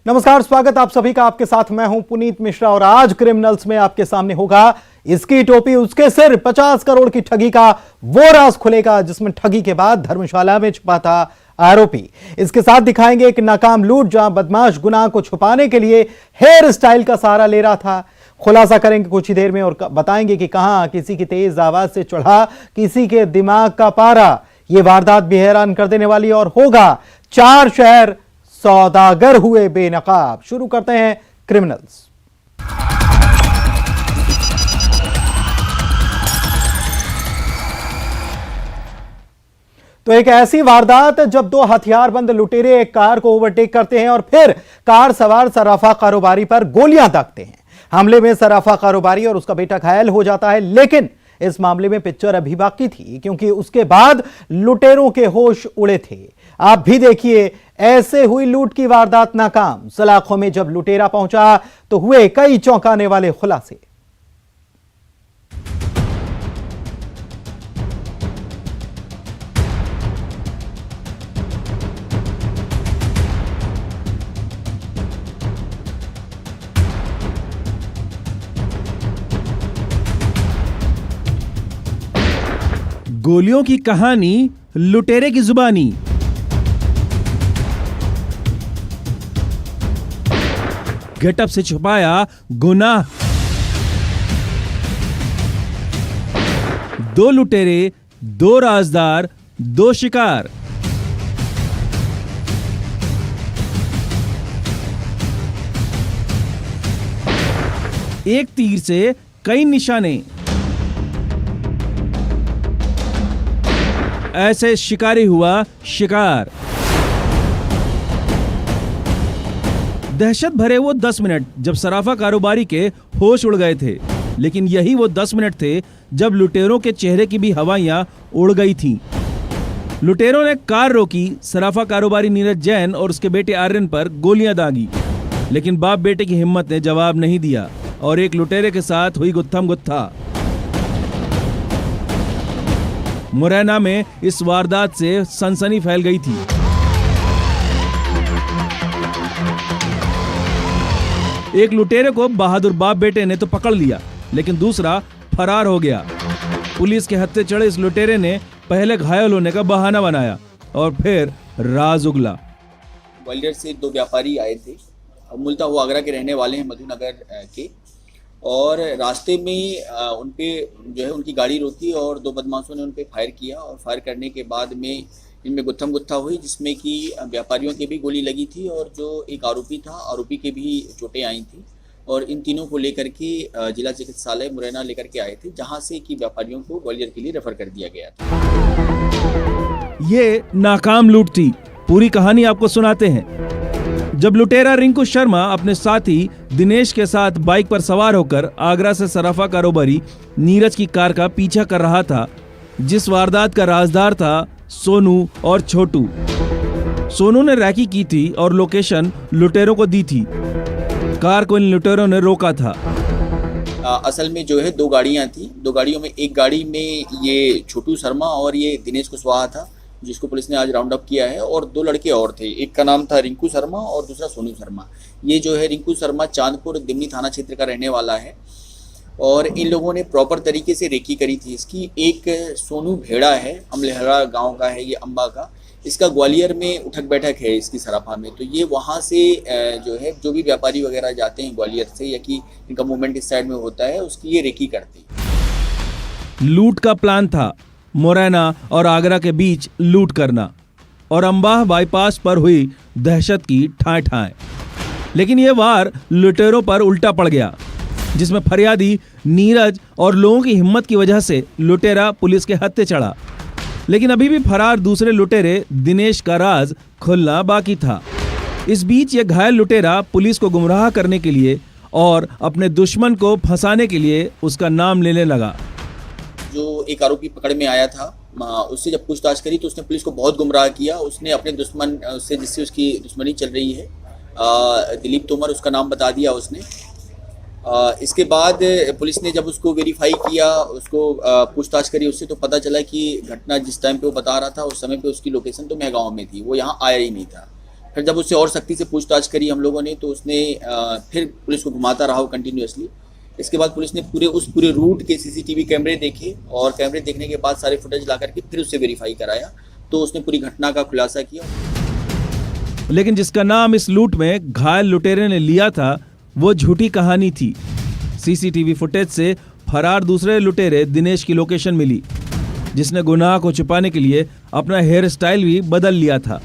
नमस्कार, स्वागत आप सभी का। आपके साथ मैं हूं पुनीत मिश्रा और आज क्रिमिनल्स में आपके सामने होगा इसकी टोपी उसके सिर 50 करोड़ की ठगी का वो राज खुलेगा जिसमें ठगी के बाद धर्मशाला में छुपा था आरोपी। इसके साथ दिखाएंगे एक नाकाम लूट जहां बदमाश गुनाह को छुपाने के लिए हेयर स्टाइल का सहारा ले रहा था। खुलासा करेंगे कुछ ही देर में और बताएंगे कि कहां किसी की तेज आवाज से चढ़ा किसी के दिमाग का पारा। यह वारदात भी हैरान कर देने वाली और होगा 4 शहर सौदागर हुए बेनकाब। शुरू करते हैं क्रिमिनल्स। तो एक ऐसी वारदात जब 2 हथियारबंद लुटेरे एक कार को ओवरटेक करते हैं और फिर कार सवार सराफा कारोबारी पर गोलियां दागते हैं। हमले में सराफा कारोबारी और उसका बेटा घायल हो जाता है, लेकिन इस मामले में पिक्चर अभी बाकी थी क्योंकि उसके बाद लुटेरों के होश उड़े थे। आप भी देखिए, ऐसे हुई लूट की वारदात नाकाम। सलाखों में जब लुटेरा पहुंचा तो हुए कई चौंकाने वाले खुलासे। गोलियों की कहानी लुटेरे की जुबानी। गेटअप से छुपाया गुनाह। 2 लुटेरे, 2 राजदार, 2 शिकार। एक तीर से कई निशाने। ऐसे शिकारी हुआ शिकार। दहशत भरे वो 10 मिनट जब सराफा कारोबारी के होश उड़ गए थे, लेकिन यही वो 10 मिनट थे जब लुटेरों के चेहरे की भी हवाइयां उड़ गई थीं। लुटेरों ने कार रोकी, सराफा कारोबारी नीरज जैन और उसके बेटे आर्यन पर गोलियां दागी, लेकिन बाप बेटे की हिम्मत ने जवाब नहीं दिया और एक लुटेरे के साथ हुई गुत्थम गुत्था। मुरैना में इस वारदात से सनसनी फैल गई थी। एक लुटेरे को बहादुर बाप बेटे ने तो पकड़ लिया, लेकिन दूसरा फरार हो गया। पुलिस के हत्थे चढ़े इस लुटेरे ने पहले घायल होने का बहाना बनाया और फिर राज उगला। ग्वालियर से 2 व्यापारी आए थे, मूलतः वो आगरा के रहने वाले हैं, मधुनगर के। और रास्ते में उनपे जो है उनकी गाड़ी रोकी और 2 बदमाशों ने उनपे फायर किया और फायर करने के बाद में इनमें गुत्थम गुत्था हुई, जिसमें कि व्यापारियों के भी गोली लगी थी और जो एक आरोपी था, आरोपी के भी चोटें आई थी। और इन तीनों को लेकर के जिला चिकित्सालय मुरैना लेकर के आए थे, जहां से कि व्यापारियों को ग्वालियर के लिए रेफर कर दिया गया था। ये नाकाम लूट थी। पूरी कहानी आपको सुनाते हैं। जब लुटेरा रिंकू शर्मा अपने साथी दिनेश के साथ बाइक पर सवार होकर आगरा से सराफा कारोबारी नीरज की कार का पीछा कर रहा था, जिस वारदात का राजदार था सोनू और छोटू। सोनू ने रैकी की थी और लोकेशन लुटेरों को दी थी। कार को इन लुटेरों ने रोका था। असल में जो है 2 गाड़ियां थी। 2 गाड़ियों में एक गाड़ी में ये छोटू शर्मा और ये दिनेश कुशवाहा था, जिसको पुलिस ने आज राउंड अप किया है, और 2 लड़के और थे। एक का नाम था रिंकू शर्मा और दूसरा सोनू शर्मा। ये जो है रिंकू शर्मा चांदपुर दिमनी थाना क्षेत्र का रहने वाला है और इन लोगों ने प्रॉपर तरीके से रेकी करी थी इसकी। एक सोनू भेड़ा है, अमलेहरा गांव का है ये, अम्बा का। इसका ग्वालियर में उठक बैठक है इसकी सराफा में। तो ये वहाँ से जो है जो भी व्यापारी वगैरह जाते हैं ग्वालियर से या कि इनका मूवमेंट इस साइड में होता है, उसकी ये रेकी करती। लूट का प्लान था मुरैना और आगरा के बीच लूट करना और अंबाह बाईपास पर हुई दहशत की ठाएं ठाएं। लेकिन यह वार लुटेरों पर उल्टा पड़ गया, जिसमें फरियादी नीरज और लोगों की हिम्मत की वजह से लुटेरा पुलिस के हत्थे चढ़ा। लेकिन अभी भी फरार दूसरे लुटेरे दिनेश का राज खुलना बाकी था। इस बीच यह घायल लुटेरा पुलिस को गुमराह करने के लिए और अपने दुश्मन को फंसाने के लिए उसका नाम लेने लगा। जो एक आरोपी पकड़ में आया था, उससे जब पूछताछ करी तो उसने पुलिस को बहुत गुमराह किया। उसने अपने दुश्मन से, जिससे उसकी दुश्मनी चल रही है, दिलीप तोमर उसका नाम बता दिया उसने। इसके बाद पुलिस ने जब उसको वेरीफाई किया, उसको पूछताछ करी उससे, तो पता चला कि घटना जिस टाइम पे वो बता रहा था उस समय पे उसकी लोकेशन तो मेहगांव में थी, वो यहाँ आया ही नहीं था। फिर जब उससे और सख्ती से पूछताछ करी हम लोगों ने तो उसने फिर पुलिस को घुमाता रहा कंटिन्यूअसली। इसके बाद पुलिस ने पूरे रूट के सीसीटीवी कैमरे देखे और कैमरे देखने के बाद सारे फुटेज ला करके फिर उससे वेरीफाई कराया तो उसने पूरी घटना का खुलासा किया। लेकिन जिसका नाम इस लूट में घायल लुटेरे ने लिया था वो झूठी कहानी थी। सीसीटीवी फुटेज से फरार दूसरे लुटेरे दिनेश की लोकेशन मिली, जिसने गुनाह को छुपाने के लिए अपना हेयर स्टाइल भी बदल लिया था।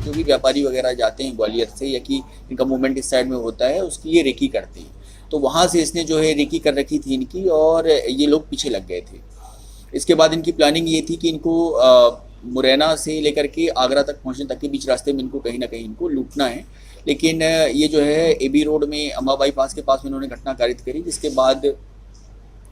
जो भी व्यापारी वगैरह जाते हैं ग्वालियर से या कि इनका मूवमेंट इस साइड में होता है उसकी ये रेकी करते हैं, तो वहाँ से इसने जो है रेकी कर रखी थी इनकी और ये लोग पीछे लग गए थे। इसके बाद इनकी प्लानिंग ये थी कि इनको मुरैना से लेकर के आगरा तक पहुँचने तक के बीच रास्ते में इनको कहीं ना कहीं इनको लूटना है। लेकिन ये जो है एबी रोड में अम्बा बाईपास के पास में इन्होंने घटना कारित करी, जिसके बाद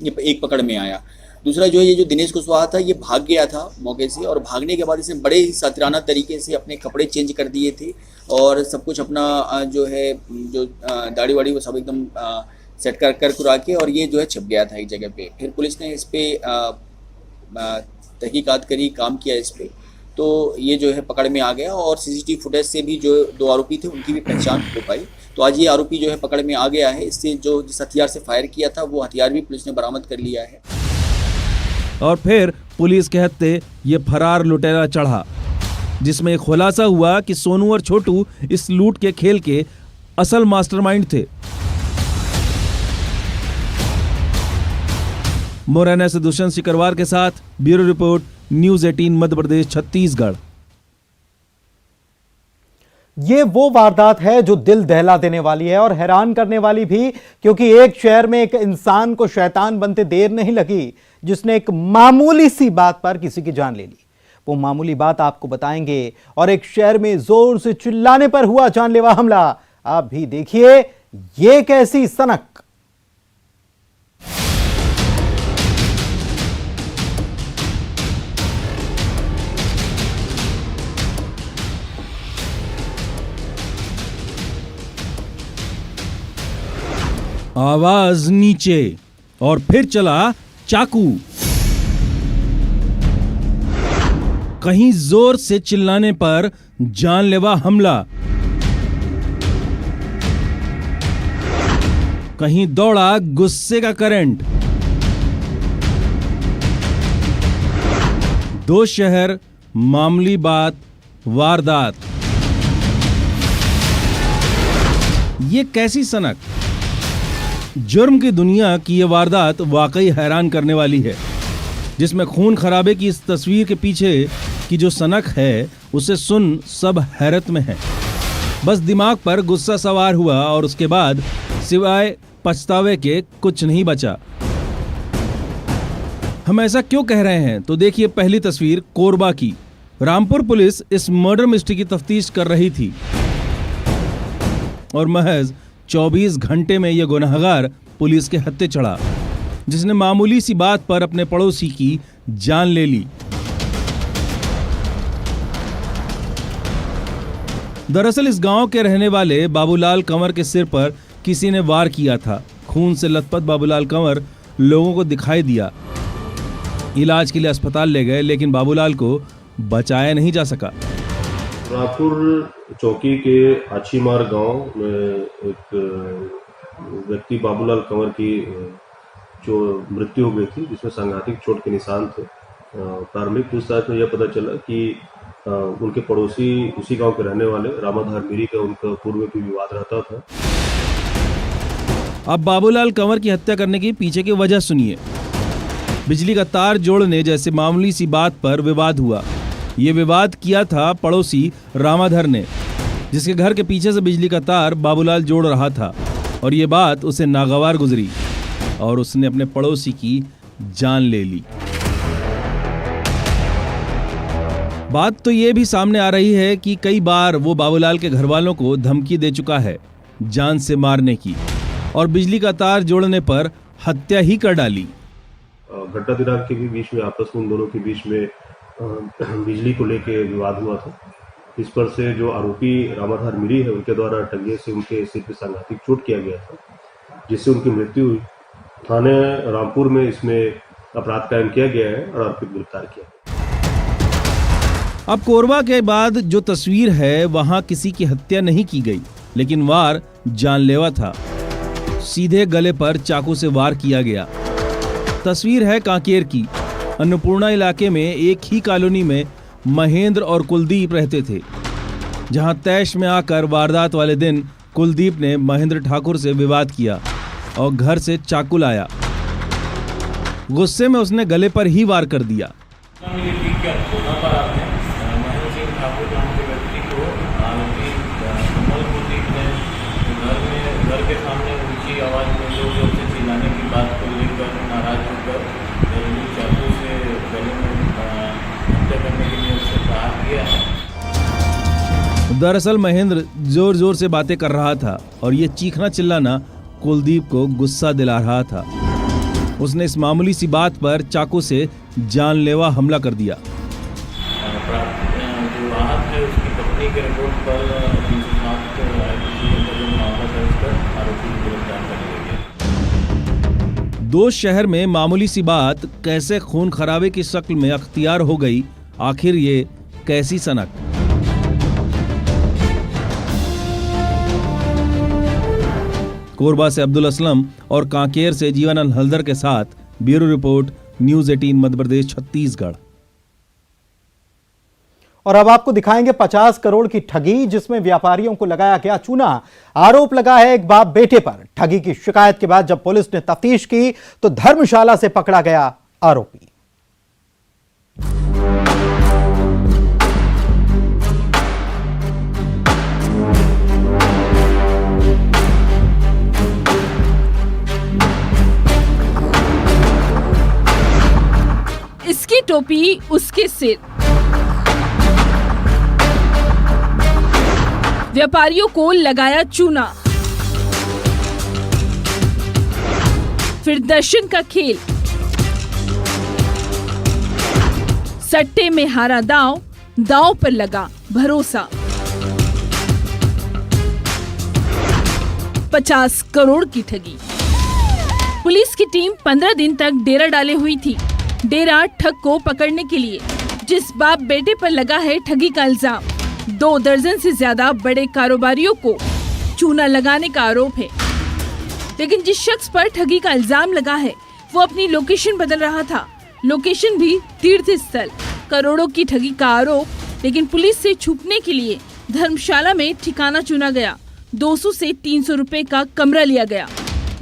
ये एक पकड़ में आया। दूसरा जो है ये जो दिनेश कुशवाहा था ये भाग गया था मौके से और भागने के बाद इसने बड़े ही सातिराना तरीके से अपने कपड़े चेंज कर दिए थे और सब कुछ अपना जो है जो दाढ़ी वाड़ी वो सब एकदम सेट कर कुरा के और ये जो है छिप गया था एक जगह पे। फिर पुलिस ने इस पर तहकीकात करी, काम किया इस पर, तो ये जो है पकड़ में आ गया और सीसीटीवी फुटेज से भी जो 2 आरोपी थे उनकी भी पहचान हो पाई। तो आज ये आरोपी जो है पकड़ में आ गया है। इससे जो जिस हथियार से फायर किया था वो हथियार भी पुलिस ने बरामद कर लिया है। और फिर पुलिस के हत्थे ये फरार लुटेरा चढ़ा, जिसमें खुलासा हुआ कि सोनू और छोटू इस लूट के खेल के असल मास्टरमाइंड थे। मुरैना से दुष्यंत सिकरवार के साथ bureau report, news 18 Madhya Pradesh Chhattisgarh. ये वो वारदात है जो दिल दहला देने वाली है और हैरान करने वाली भी, क्योंकि एक शहर में एक इंसान को शैतान बनते देर नहीं लगी जिसने एक मामूली सी बात पर किसी की जान ले ली। वो मामूली बात आपको बताएंगे और एक शहर में जोर से चिल्लाने पर हुआ जानलेवा हमला। आप भी देखिए ये कैसी सनक। आवाज नीचे और फिर चला चाकू। कहीं जोर से चिल्लाने पर जानलेवा हमला, कहीं दौड़ा गुस्से का करंट। 2 शहर, मामूली बात, वारदात। ये कैसी सनक। जुर्म की दुनिया की यह वारदात वाकई हैरान करने वाली है, जिसमें खून खराबे की इस तस्वीर के पीछे की जो सनक है उसे सुन सब हैरत में है। बस दिमाग पर गुस्सा सवार हुआ और उसके बाद सिवाय पछतावे के कुछ नहीं बचा। हम ऐसा क्यों कह रहे हैं तो देखिए पहली तस्वीर कोरबा की। रामपुर पुलिस इस मर्डर मिस्ट्री की तफ्तीश कर रही थी और महज 24 घंटे में यह गुनहगार पुलिस के हत्थे चढ़ा, जिसने मामूली सी बात पर अपने पड़ोसी की जान ले ली। दरअसल इस गांव के रहने वाले बाबूलाल कंवर के सिर पर किसी ने वार किया था। खून से लथपथ बाबूलाल कंवर लोगों को दिखाई दिया। इलाज के लिए अस्पताल ले गए, लेकिन बाबूलाल को बचाया नहीं जा सका। रामपुर चौकी के आछीमार गांव में एक व्यक्ति बाबूलाल कंवर की जो मृत्यु हो गई थी, जिसमें सांघातिक चोट के निशान थे। प्रारंभिक पूछताछ में यह पता चला कि उनके पड़ोसी उसी गांव के रहने वाले रामाधार मीरी का उनका पूर्व में भी विवाद रहता था। अब बाबूलाल कंवर की हत्या करने की पीछे की वजह सुनिए। बिजली का तार जोड़ने जैसे मामूली सी बात पर विवाद हुआ। ये विवाद किया था पड़ोसी रामाधर ने, जिसके घर के पीछे से बिजली का तार बाबूलाल जोड़ रहा था और ये बात उसे नागवार गुजरी और उसने अपने पड़ोसी की जान ले ली। बात तो ये भी सामने आ रही है कि कई बार वो बाबूलाल के घर वालों को धमकी दे चुका है जान से मारने की और बिजली का तार जोड़ने पर हत्या ही कर डाली। घटना दिनांक के भी बीच में आपस में उन दोनों के बीच में बिजली को लेके विवाद हुआ था। इस पर से जो आरोपी रामाधार मीरी है उनके द्वारा टंगे से उनके सिर पर सांघातिक चोट किया गया था, जिससे उनकी मृत्यु हुई। थाने रामपुर में इसमें अपराध कायम किया गया है और आरोपी गिरफ्तार किया। अब कोरबा के बाद जो तस्वीर है वहां किसी की हत्या नहीं की गई, लेकिन वार जानलेवा था। सीधे गले पर चाकू से वार किया गया। तस्वीर है कांकेर की। अन्नपूर्णा इलाके में एक ही कॉलोनी में महेंद्र और कुलदीप रहते थे, जहां तैश में आकर वारदात वाले दिन कुलदीप ने महेंद्र ठाकुर से विवाद किया और घर से चाकू लाया। गुस्से में उसने गले पर ही वार कर दिया। घर के सामने ऊंची आवाज में जोर से चिल्लाने की बात को लेकर नाराज होकर घरेलू चाकू से गले में हत्या करने के लिए उससे प्रहार किया है। दरअसल महेंद्र जोर जोर से बातें कर रहा था और ये चीखना चिल्लाना कुलदीप को गुस्सा दिला रहा था। उसने इस मामूली सी बात पर चाकू से जानलेवा हमला कर दिया। जो आहत है उसकी पत्नी के रिपोर्ट पर दो शहर में मामूली सी बात कैसे खून खराबे की शक्ल में अख्तियार हो गई, आखिर ये कैसी सनक। कोरबा से अब्दुल असलम और कांकेर से जीवनानंद हल्दर के साथ bureau report, news 18 Madhya Pradesh Chhattisgarh. और अब आपको दिखाएंगे 50 करोड़ की ठगी, जिसमें व्यापारियों को लगाया गया चूना। आरोप लगा है एक बाप बेटे पर। ठगी की शिकायत के बाद जब पुलिस ने तफ्तीश की तो धर्मशाला से पकड़ा गया आरोपी। इसकी टोपी उसके सिर। व्यापारियों को लगाया चूना। फिर दर्शन का खेल। सट्टे में हारा दांव, दांव पर लगा भरोसा। 50 करोड़ की ठगी। पुलिस की टीम 15 दिन तक डेरा डाले हुई थी। डेरा ठग को पकड़ने के लिए। जिस बाप बेटे पर लगा है ठगी का इल्जाम, 2 दर्जन से ज्यादा बड़े कारोबारियों को चूना लगाने का आरोप है। लेकिन जिस शख्स पर ठगी का इल्जाम लगा है वो अपनी लोकेशन बदल रहा था। लोकेशन भी तीर्थ स्थल। करोड़ों की ठगी का आरोप, लेकिन पुलिस से छुपने के लिए धर्मशाला में ठिकाना चुना गया। 200 से 300 रुपए का कमरा लिया गया।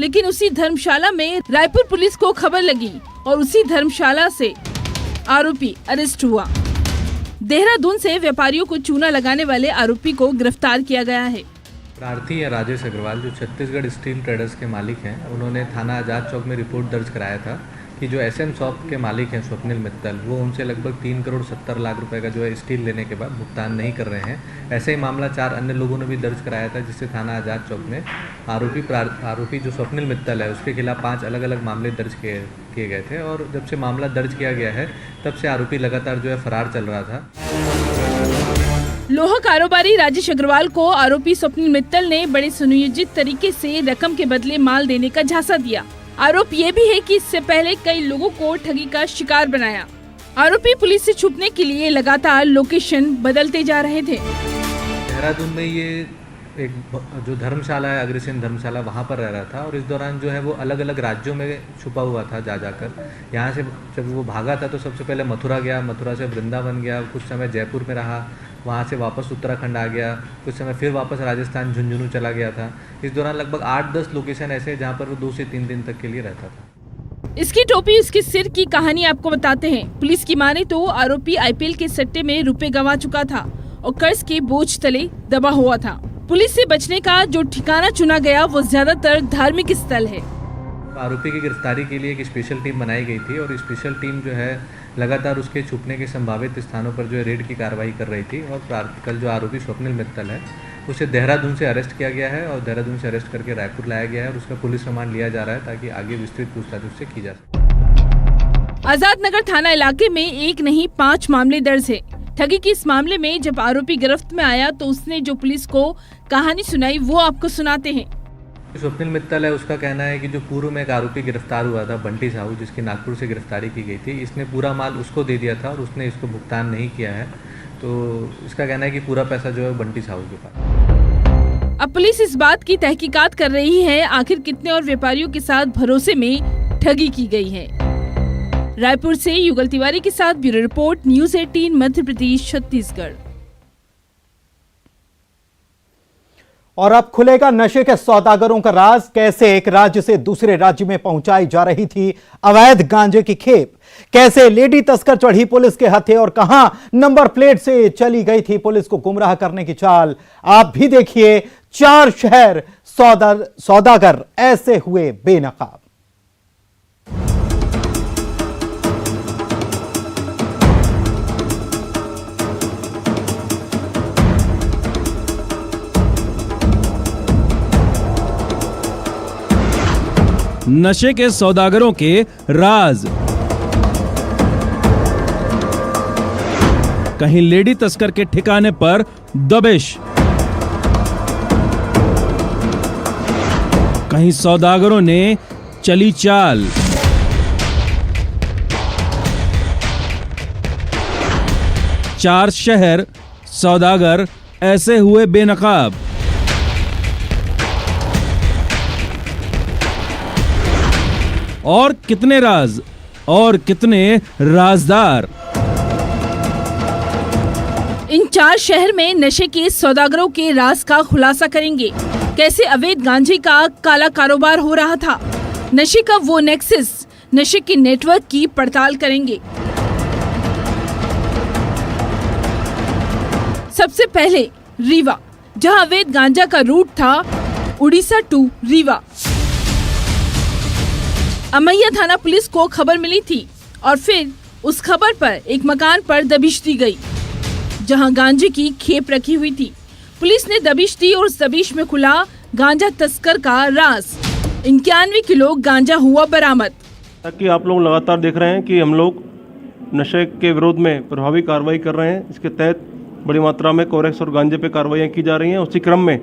लेकिन उसी धर्मशाला में रायपुर पुलिस को खबर लगी और उसी धर्मशाला से आरोपी अरेस्ट हुआ। देहरादून से व्यापारियों को चूना लगाने वाले आरोपी को गिरफ्तार किया गया है। प्रार्थी या राजेश अग्रवाल जो छत्तीसगढ़ स्टील ट्रेडर्स के मालिक हैं, उन्होंने थाना आजाद चौक में रिपोर्ट दर्ज कराया था कि जो एसएम शॉप के मालिक हैं स्वप्निल मित्तल, वो उनसे लगभग 3 करोड़ 70 लाख रुपए का जो है स्टील लेने के बाद भुगतान नहीं कर रहे हैं। ऐसे ही मामला 4 अन्य लोगों ने भी दर्ज कराया था, जिससे थाना आजाद चौक में आरोपी जो स्वप्निल मित्तल है उसके खिलाफ 5 अलग अलग मामले दर्ज किए गए थे। और जब से मामला दर्ज किया गया है तब से आरोपी लगातार जो है फरार चल रहा था। लोहा कारोबारी राजेश अग्रवाल को आरोपी स्वप्निल मित्तल ने बड़े सुनियोजित तरीके से रकम के बदले माल देने का झांसा दिया। आरोप ये भी है कि इससे पहले कई लोगों को ठगी का शिकार बनाया। आरोपी पुलिस से छुपने के लिए लगातार लोकेशन बदलते जा रहे थे। देहरादून में ये एक जो धर्मशाला है, अग्रसेन धर्मशाला, वहाँ पर रह रहा था और इस दौरान जो है वो अलग अलग राज्यों में छुपा हुआ था जाकर। यहाँ से जब वो भागा था तो सबसे पहले मथुरा गया, मथुरा से वृंदावन गया, कुछ समय जयपुर में रहा, वहाँ से वापस उत्तराखंड आ गया, कुछ समय फिर वापस राजस्थान झुंझुनू चला गया था। इस दौरान लगभग 8-10 लोकेशन ऐसे जहाँ पर वो 2 से 3 दिन तक के लिए रहता था। इसकी टोपी उसके सिर की कहानी आपको बताते हैं। पुलिस की माने तो आरोपी आईपीएल के सट्टे में रुपए गंवा चुका था और कर्ज के बोझ तले दबा हुआ था। पुलिस से बचने का जो ठिकाना चुना गया वो ज्यादातर धार्मिक स्थल है। आरोपी की गिरफ्तारी के लिए एक स्पेशल टीम बनाई गई थी और स्पेशल टीम जो है लगातार उसके छुपने के संभावित स्थानों पर जो है रेड की कार्रवाई कर रही थी। और कल जो आरोपी स्वप्निल मित्तल है उसे देहरादून से अरेस्ट किया गया है और देहरादून से अरेस्ट करके रायपुर लाया गया है और उसका पुलिस रिमांड लिया जा रहा है ताकि आगे विस्तृत पूछताछ उससे की जा सके। आजाद नगर थाना इलाके में एक नहीं 5 मामले दर्ज है। ठगी के इस मामले में जब आरोपी गिरफ्त में आया तो उसने जो पुलिस को कहानी सुनाई वो आपको सुनाते हैं। स्वप्निल मित्तल है, उसका कहना है कि जो पूर्व में एक आरोपी गिरफ्तार हुआ था बंटी साहू, जिसकी नागपुर से गिरफ्तारी की गई थी, इसने पूरा माल उसको दे दिया था और उसने इसको भुगतान नहीं किया है। तो इसका कहना है कि पूरा पैसा जो है बंटी साहू के पास। अब पुलिस इस बात की तहकीकात कर रही है आखिर कितने और व्यापारियों के साथ भरोसे में ठगी की गई है। रायपुर से युगल तिवारी के साथ bureau report, news 18 Madhya Pradesh Chhattisgarh. और अब खुलेगा नशे के सौदागरों का राज। कैसे एक राज्य से दूसरे राज्य में पहुंचाई जा रही थी अवैध गांजे की खेप, कैसे लेडी तस्कर चढ़ी पुलिस के हथे और कहां नंबर प्लेट से चली गई थी पुलिस को गुमराह करने की चाल। आप भी देखिए, 4 शहर सौदागर ऐसे हुए बेनकाब। नशे के सौदागरों के राज। कहीं लेडी तस्कर के ठिकाने पर दबिश, कहीं सौदागरों ने चली चाल। चार शहर सौदागर ऐसे हुए बेनकाब। और कितने राज और कितने राजदार। इन 4 शहर में नशे के सौदागरों के राज का खुलासा करेंगे। कैसे अवैध गांजे का काला कारोबार हो रहा था, नशे का वो नेक्सस, नशे के नेटवर्क की पड़ताल करेंगे। सबसे पहले रीवा, जहां अवैध गांजा का रूट था उड़ीसा टू रीवा। अमैया थाना पुलिस को खबर मिली थी और फिर उस खबर पर एक मकान पर दबिश दी गई जहां गांजे की खेप रखी हुई थी। पुलिस ने दबिश दी और उस दबिश में खुला गांजा तस्कर का राज। 91 किलो गांजा हुआ बरामद। ताकि आप लोग लगातार देख रहे हैं कि हम लोग नशे के विरोध में प्रभावी कार्रवाई कर रहे हैं। इसके तहत बड़ी मात्रा में कोरेक्स और गांजे पे कार्रवाइयाँ की जा रही हैं। उसी क्रम में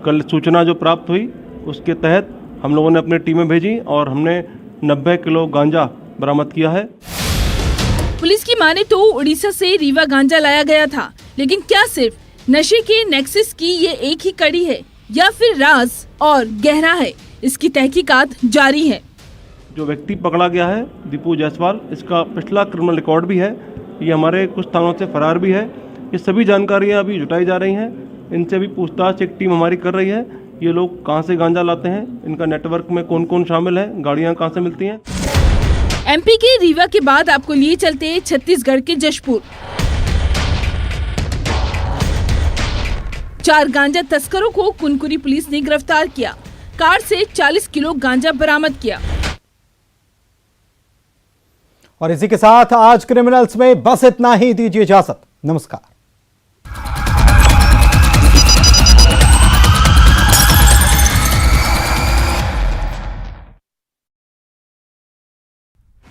कल सूचना जो प्राप्त हुई उसके तहत हम लोगों ने अपनी टीमें भेजी और हमने 90 किलो गांजा बरामद किया है। पुलिस की माने तो उड़ीसा से रीवा गांजा लाया गया था, लेकिन क्या सिर्फ नशे के नेक्सस की ये एक ही कड़ी है या फिर राज और गहरा है, इसकी तहकीकात जारी है। जो व्यक्ति पकड़ा गया है दीपू जायसवाल, इसका पिछला क्रिमिनल रिकॉर्ड भी है। ये हमारे कुछ थानों से फरार भी है। ये सभी जानकारियाँ अभी जुटाई जा रही हैं। इनसे भी पूछताछ एक टीम हमारी कर रही है। ये लोग कहाँ से गांजा लाते हैं, इनका नेटवर्क में कौन कौन शामिल है, गाड़ियाँ कहाँ से मिलती हैं। एमपी के रीवा के बाद आपको लिए चलते छत्तीसगढ़ के जशपुर। 4 गांजा तस्करों को कुनकुरी पुलिस ने गिरफ्तार किया। कार से 40 किलो गांजा बरामद किया। और इसी के साथ आज क्रिमिनल्स में बस इतना ही। दीजिए इजाजत। नमस्कार।